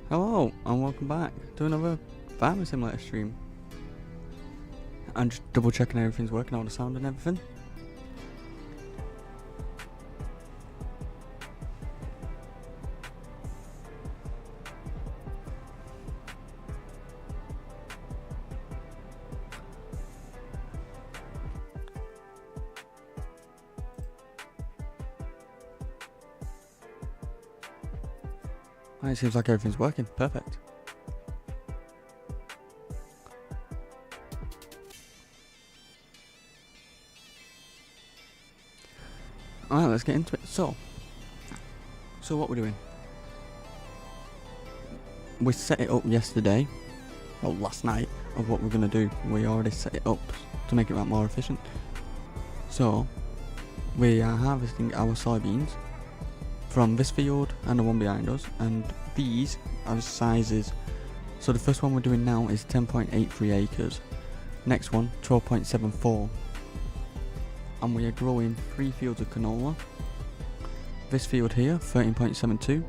Hello and welcome back to another Farming Simulator stream. I'm just double checking everything's working, all the sound and everything. It seems like everything's working, perfect. Alright, let's get into it. So what we're doing? We set it up yesterday, well last night, of what we're going to do. We already set it up to make it a lot more efficient. So, we are harvesting our soybeans from this field and the one behind us, and these are the sizes. So the first one we're doing now is 10.83 acres, next one 12.74, and we are growing 3 fields of canola. This field here, 13.72,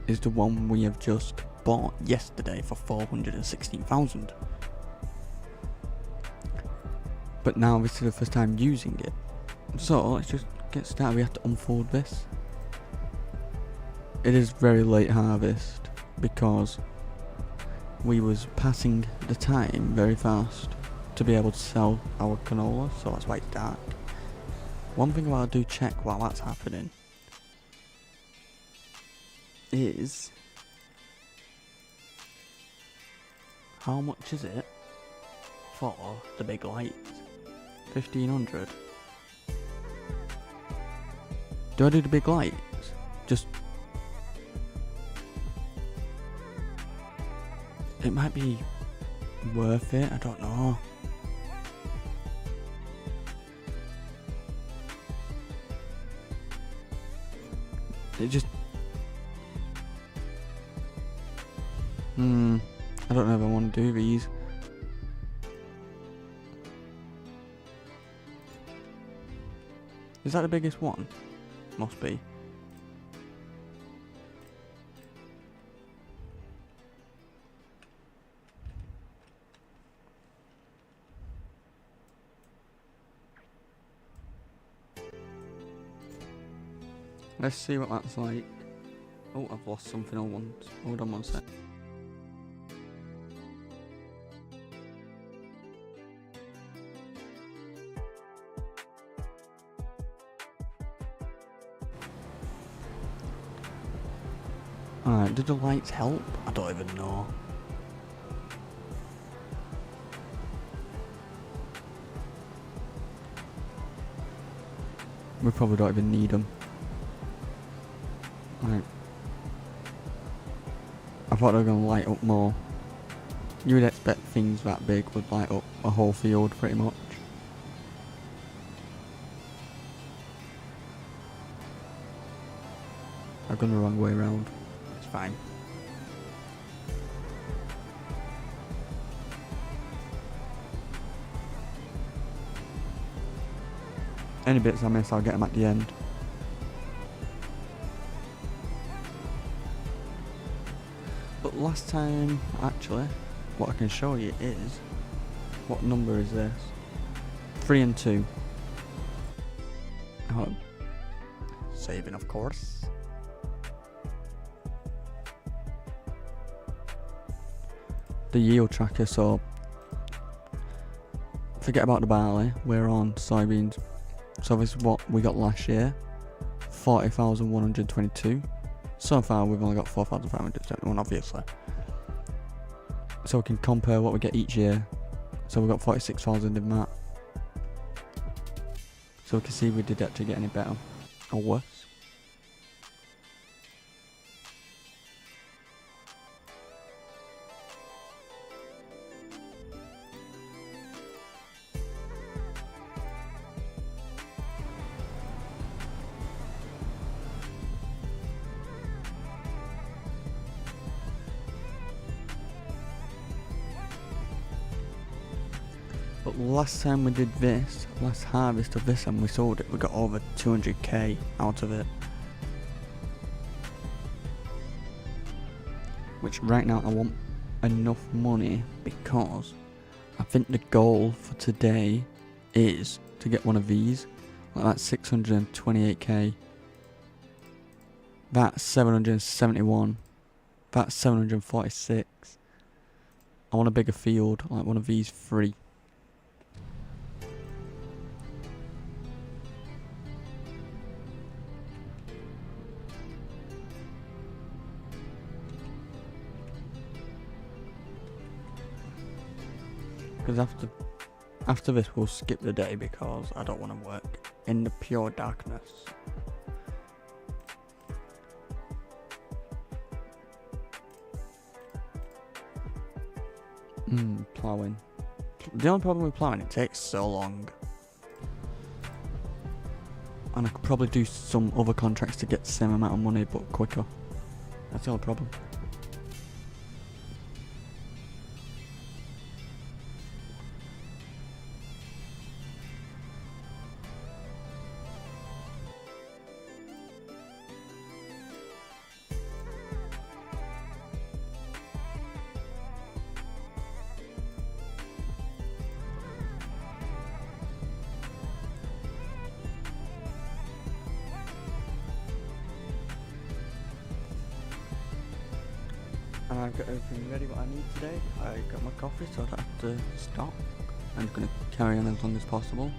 is the one we have just bought yesterday for 416,000. But now this is the first time using it, so let's just get started. We have to unfold this. It is very late harvest because we was passing the time very fast to be able to sell our canola, so that's why it's dark. One thing I'll do check while that's happening is how much is it for the big lights? 1500. Do I do the big lights? Just it might be worth it, I don't know. It just I don't know if I want to do these. Is that the biggest one? Must be. Let's see what that's like. Oh, I've lost something I want. Hold on one sec. Alright, did the lights help? I don't even know. We probably don't even need them. Right. I thought they were going to light up more. You would expect things that big would light up a whole field pretty much. I've gone the wrong way around. It's fine. Any bits I miss, I'll get them at the end. But last time, actually, what I can show you is, what number is this? 3 and 2. Oh, saving of course. The yield tracker, so forget about the barley, we're on soybeans. So this is what we got last year, 40,122. So far we've only got 4,571 obviously. So we can compare what we get each year. So we've got 46,000 in that. So we can see if we did actually get any better or worse. But last time we did this, last harvest of this and we sold it, we got over 200k out of it. which right now I want enough money because I think the goal for today is to get one of these. Like that's 628k. That's 771. That's 746. I want a bigger field, like one of these 3. Because after this we'll skip the day because I don't want to work in the pure darkness. Ploughing. The only problem with ploughing, it takes so long. And I could probably do some other contracts to get the same amount of money but quicker. That's the only problem. And I've got everything ready what I need today. I got my coffee so I don't have to stop. I'm just going to carry on as long as possible.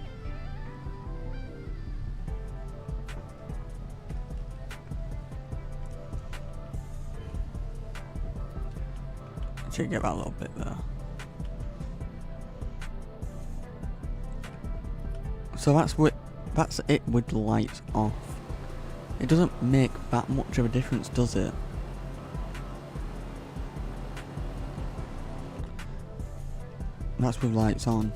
Should get that a little bit there. So that's it with the lights off. It doesn't make that much of a difference, does it? That's with lights on.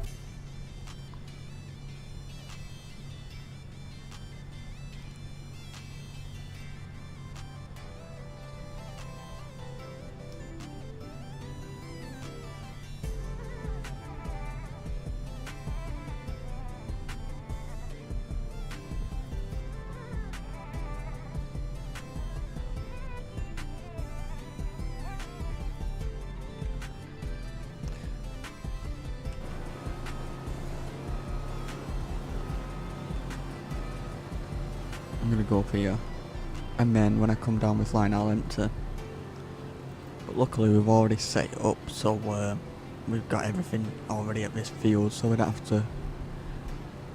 I'm gonna go up here, and then when I come down with line I'll enter. But luckily we've already set it up, so we've got everything already at this field, so we don't have to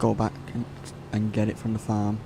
go back and get it from the farm.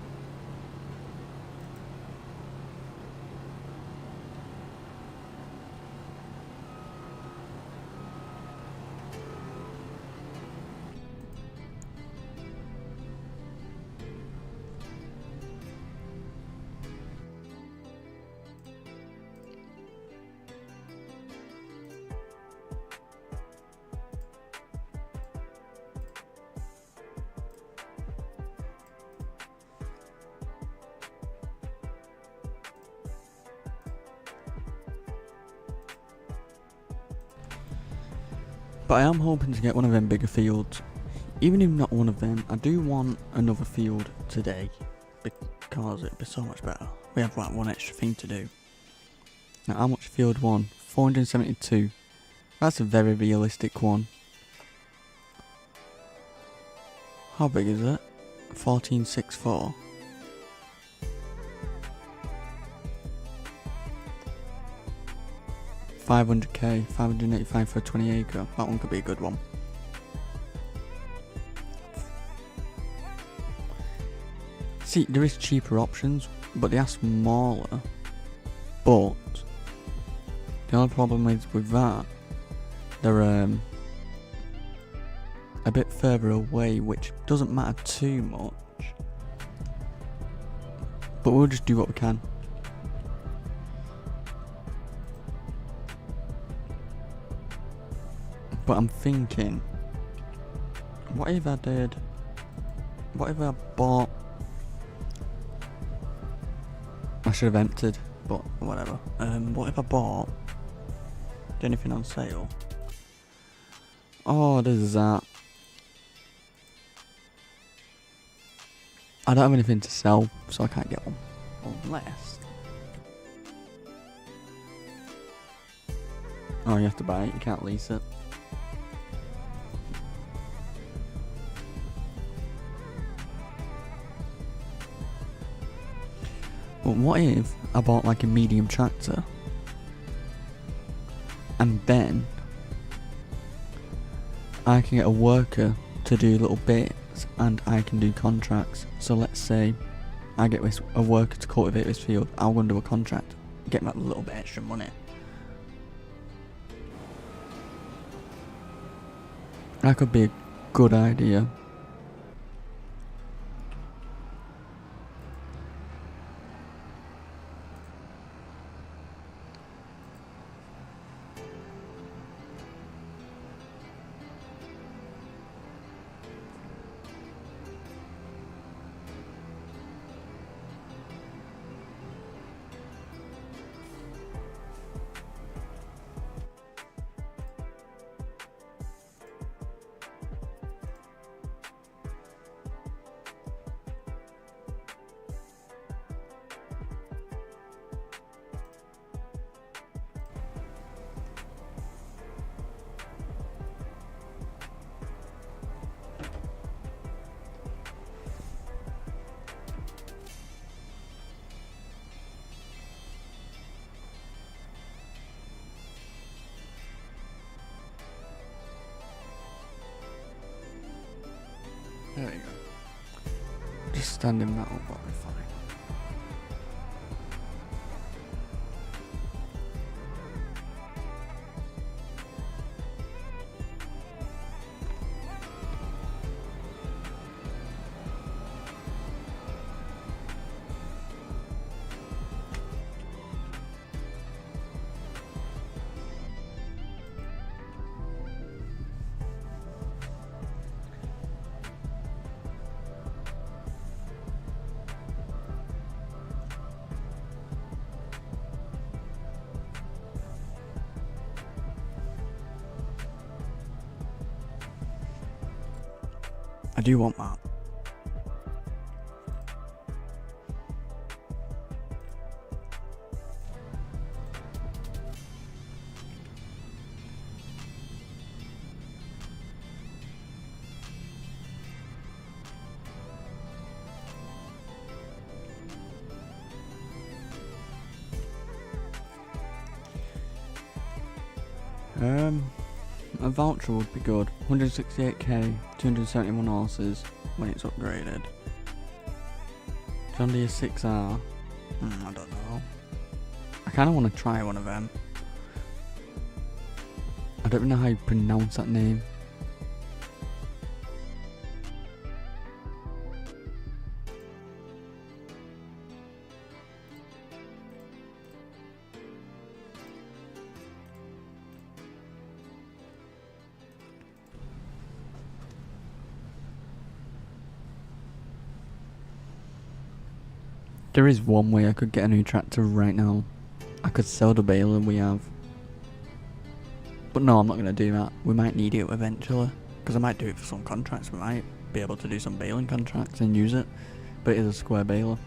But I am hoping to get one of them bigger fields. Even if not one of them, I do want another field today, because it'd be so much better. We have like one extra thing to do. Now how much field 1? 472. That's a very realistic one. How big is it? 1464. $500k, 585 for a 20 acre. That one could be a good one. See, there is cheaper options, but they are smaller. But the only problem is with that, they're a bit further away, which doesn't matter too much. But we'll just do what we can. But I'm thinking, what if I bought, I should have entered, but whatever. What if I bought, is anything on sale? Oh, there's that. I don't have anything to sell, so I can't get one. Unless Oh, you have to buy it, you can't lease it. But what if I bought like a medium tractor and then I can get a worker to do little bits and I can do contracts. So let's say I get a worker to cultivate this field, I'll go and do a contract, get that little bit extra money. That could be a good idea. There we go. Just standing that up, that'll be fine. I do want that. A voucher would be good. 168k, 271 horses when it's upgraded. John Deere 6R. I don't know. I kind of want to try one of them. I don't know how you pronounce that name. There is one way I could get a new tractor right now. I could sell the baler we have. But no, I'm not going to do that. We might need it eventually. Because I might do it for some contracts. We might be able to do some baling contracts and use it. But it is a square baler.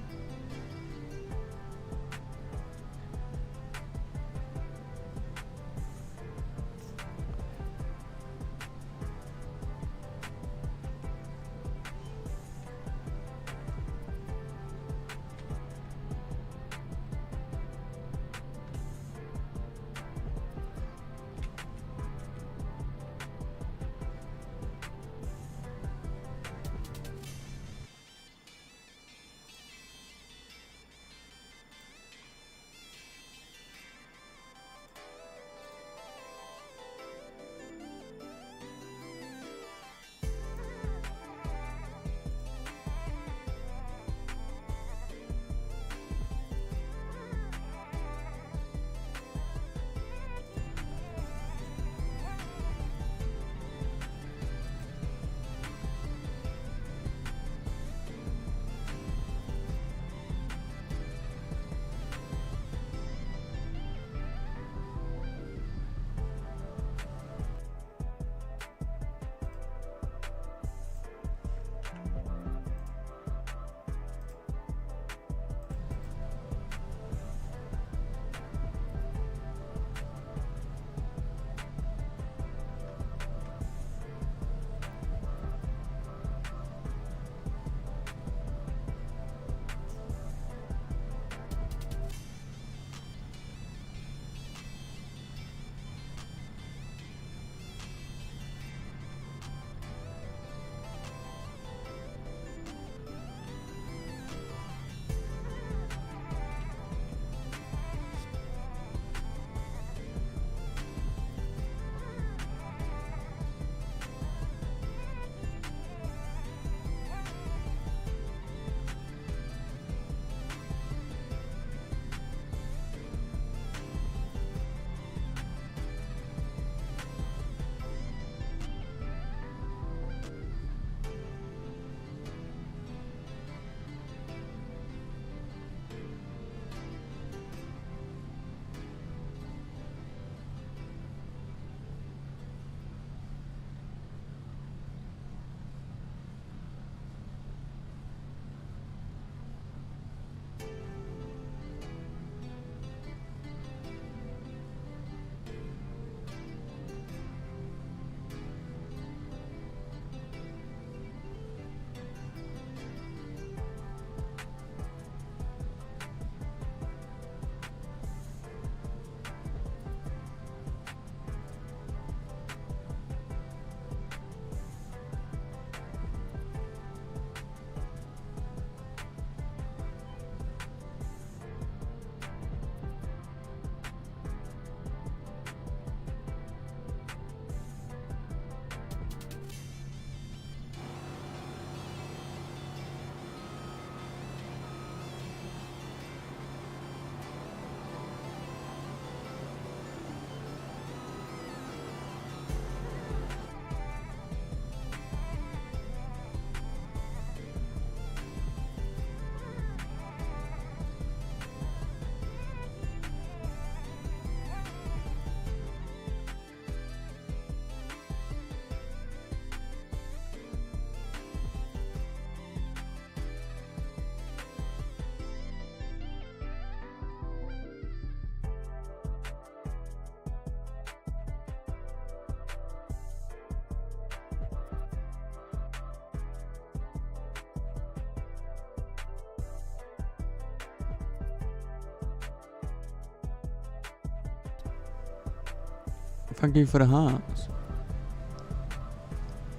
Thank you for the hearts.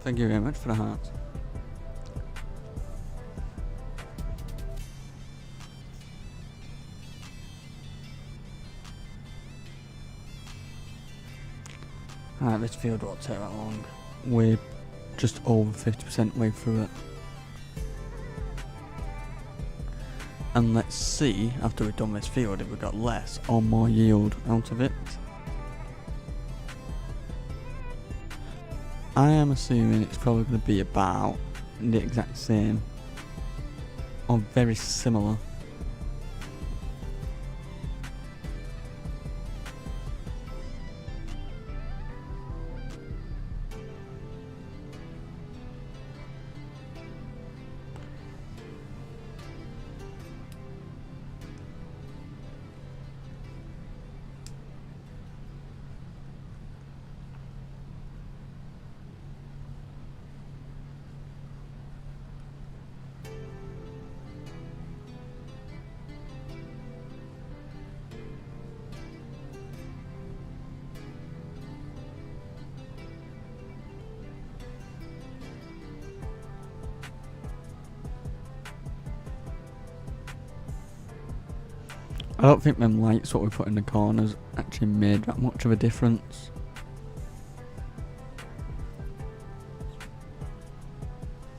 Thank you very much for the hearts. Alright, this field won't take that long. We're just over 50% way through it. And let's see, after we've done this field, if we've got less or more yield out of it. I am assuming it's probably going to be about the exact same or very similar. I don't think them lights what we put in the corners actually made that much of a difference.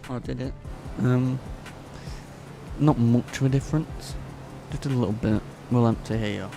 Or did it? Not much of a difference. Just a little bit. We'll empty here.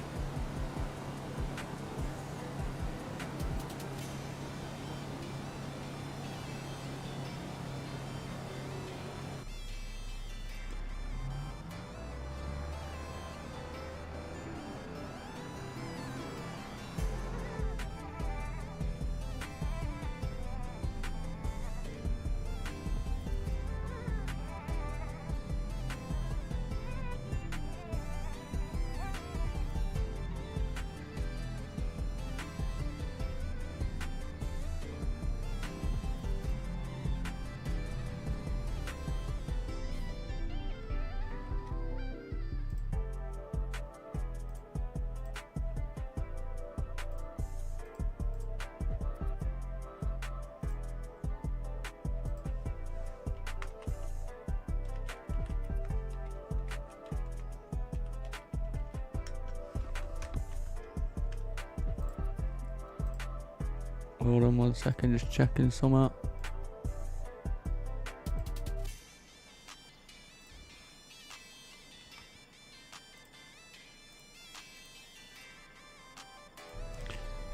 Hold on 1 second, just checking some out.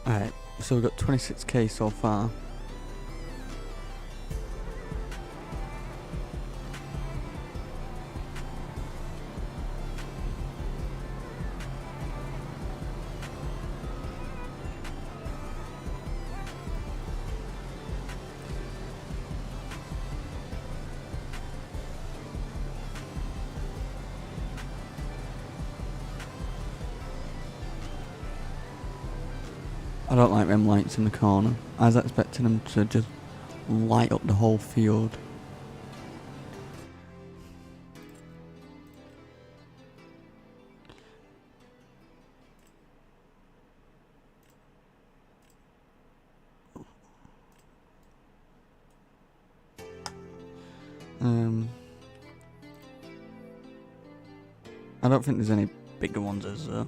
Alright, so we've got 26k so far. I don't like them lights in the corner. I was expecting them to just light up the whole field. I don't think there's any bigger ones, is there?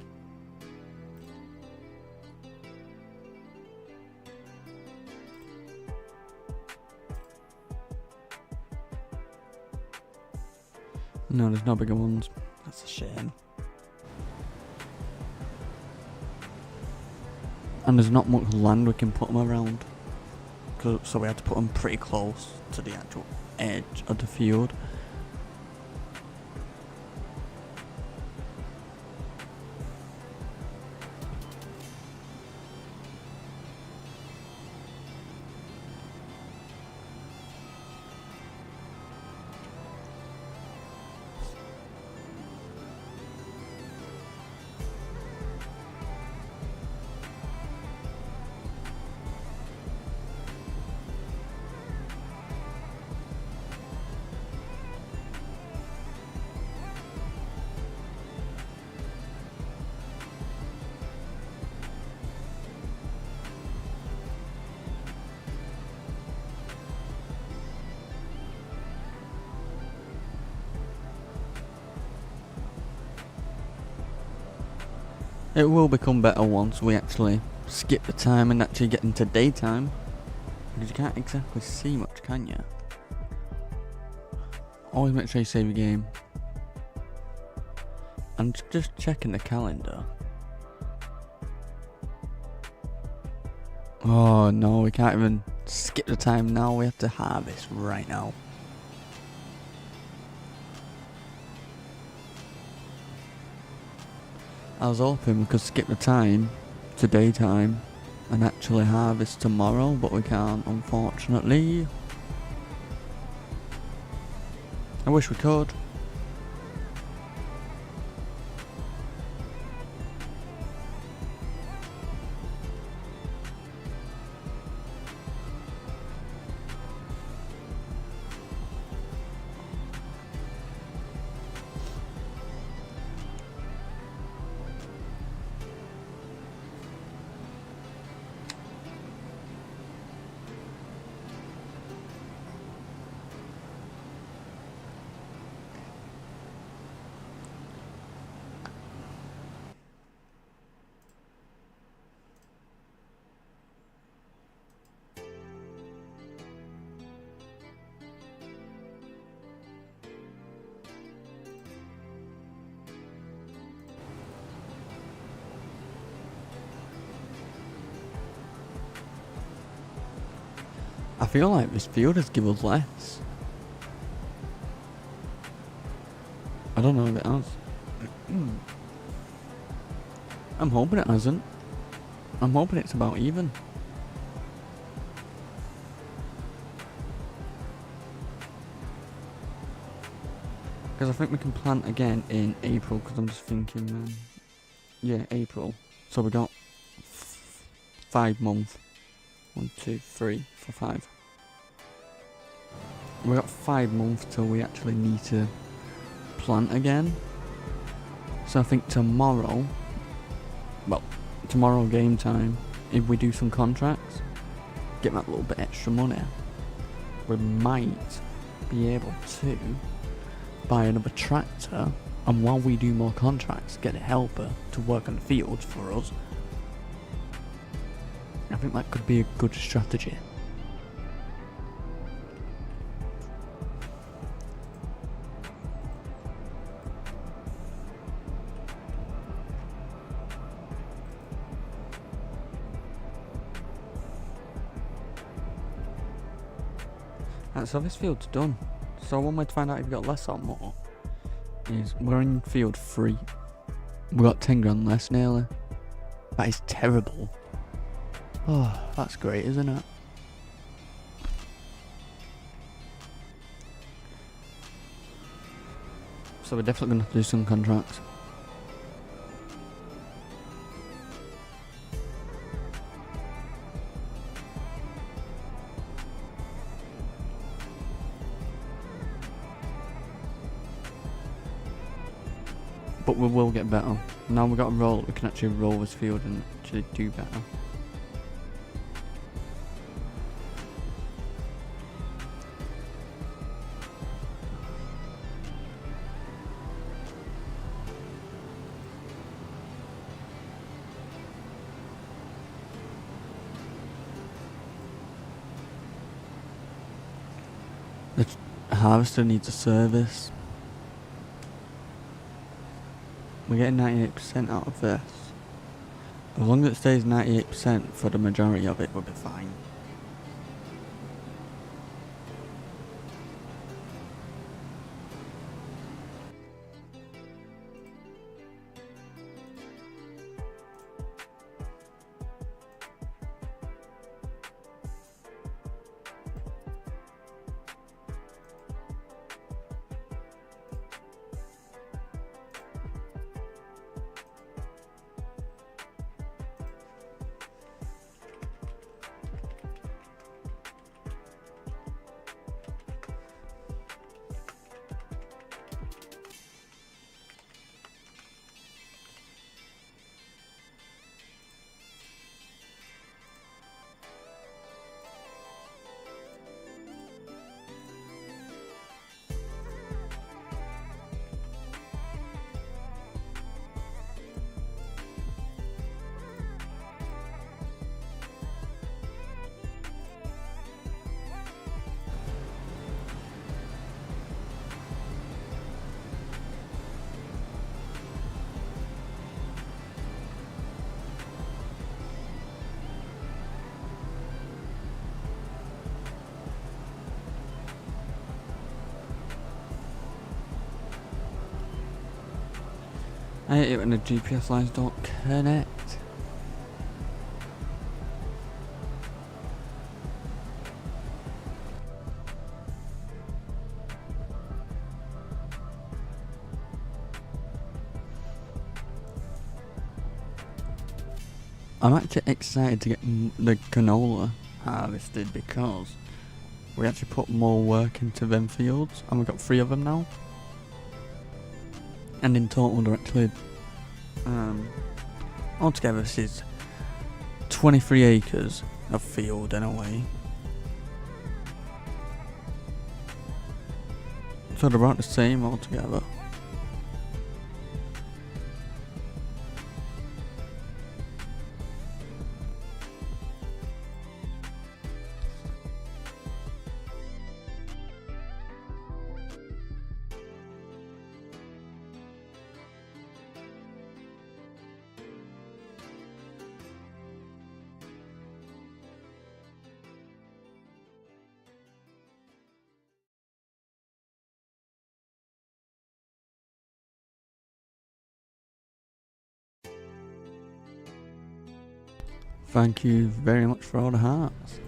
No, there's no bigger ones. That's a shame. And there's not much land we can put them around. So we had to put them pretty close to the actual edge of the field. It will become better once we actually skip the time and actually get into daytime. Because you can't exactly see much, can you? Always make sure you save your game. I'm just checking the calendar. Oh no, we can't even skip the time now. We have to harvest right now. I was hoping we could skip the time to daytime and actually harvest tomorrow, but we can't, unfortunately. I wish we could. I feel like this field has given us less. I don't know if it has. I'm hoping it hasn't. I'm hoping it's about even. Because I think we can plant again in April, because I'm just thinking, yeah, April. So we got 5 months. 1, 2, 3, 4, 5. We got 5 months till we actually need to plant again. So I think tomorrow, well, tomorrow game time, if we do some contracts, get that little bit extra money, we might be able to buy another tractor, and while we do more contracts, get a helper to work on the fields for us. I think that could be a good strategy. Right, so this field's done. So one way to find out if you've got less or more is we're in field 3. We got 10 grand less nearly. That is terrible. Oh, that's great, isn't it? So we're definitely going to have to do some contracts. But we will get better. Now we've got a roll, we can actually roll this field and actually do better. The harvester needs a service. We're getting 98% out of this. As long as it stays 98% for the majority of it, we'll be fine. I hate it when the GPS lines don't connect. I'm actually excited to get the canola harvested because we actually put more work into them fields, and we've got 3 of them now. And in total, they're actually altogether this is 23 acres of field in a way. So they're about the same altogether. Thank you very much for all the hearts.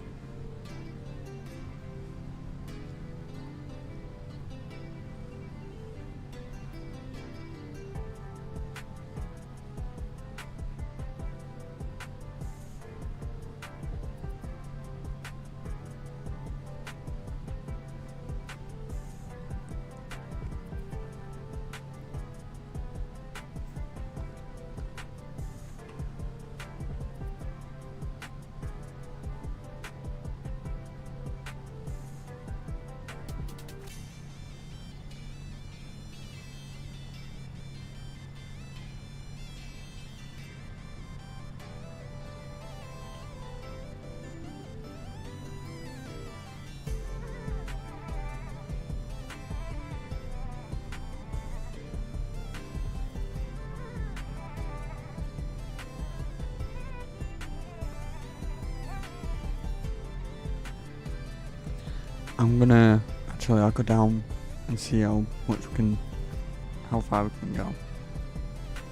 I'll go down and see how far we can go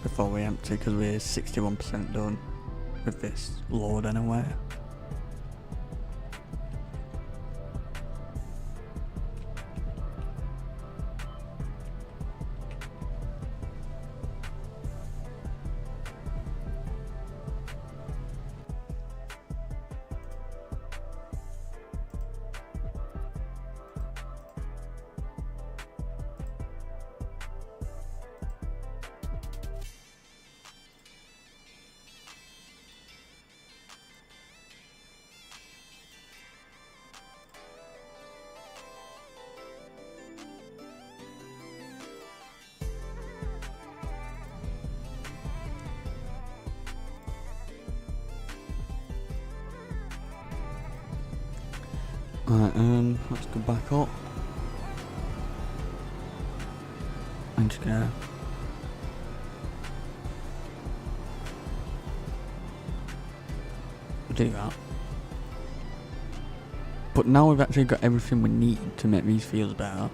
before we empty, because we're 61% done with this load anyway. Right, let's go back up. I'm just gonna do that. But now we've actually got everything we need to make these fields better.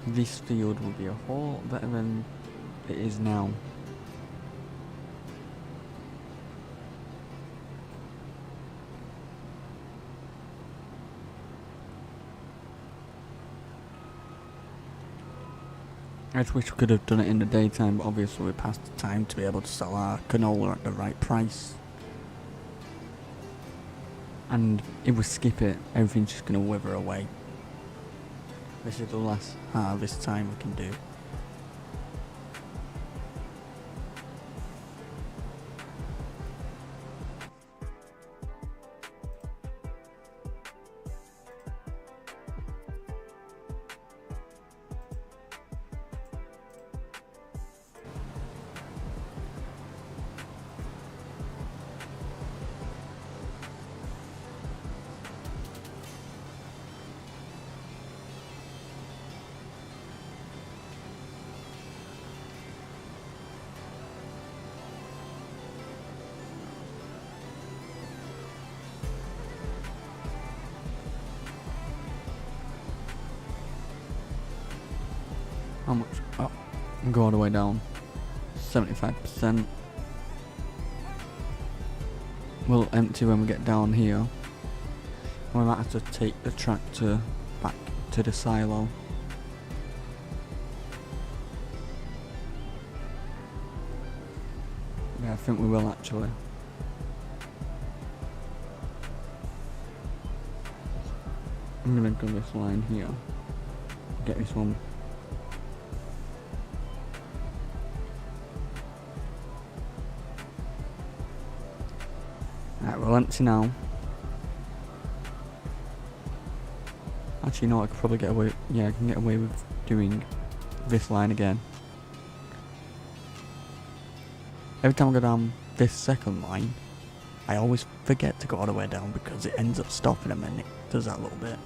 This field will be a whole lot better than it is now. I just wish we could have done it in the daytime, but obviously we're past the time to be able to sell our canola at the right price. And if we skip it, everything's just going to wither away. This is the last harvest time we can do. How much? Oh, go all the way down. 75%. We'll empty when we get down here. We might have to take the tractor back to the silo. Yeah, I think we will actually. I'm gonna go this line here. Get this one. Right, we'll empty now. Actually, no, I could probably get away. Yeah, I can get away with doing this line again. Every time I go down this second line, I always forget to go all the way down because it ends up stopping a minute. Does that a little bit.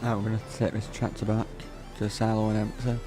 Now we're going to take this tractor back to the silo and empty.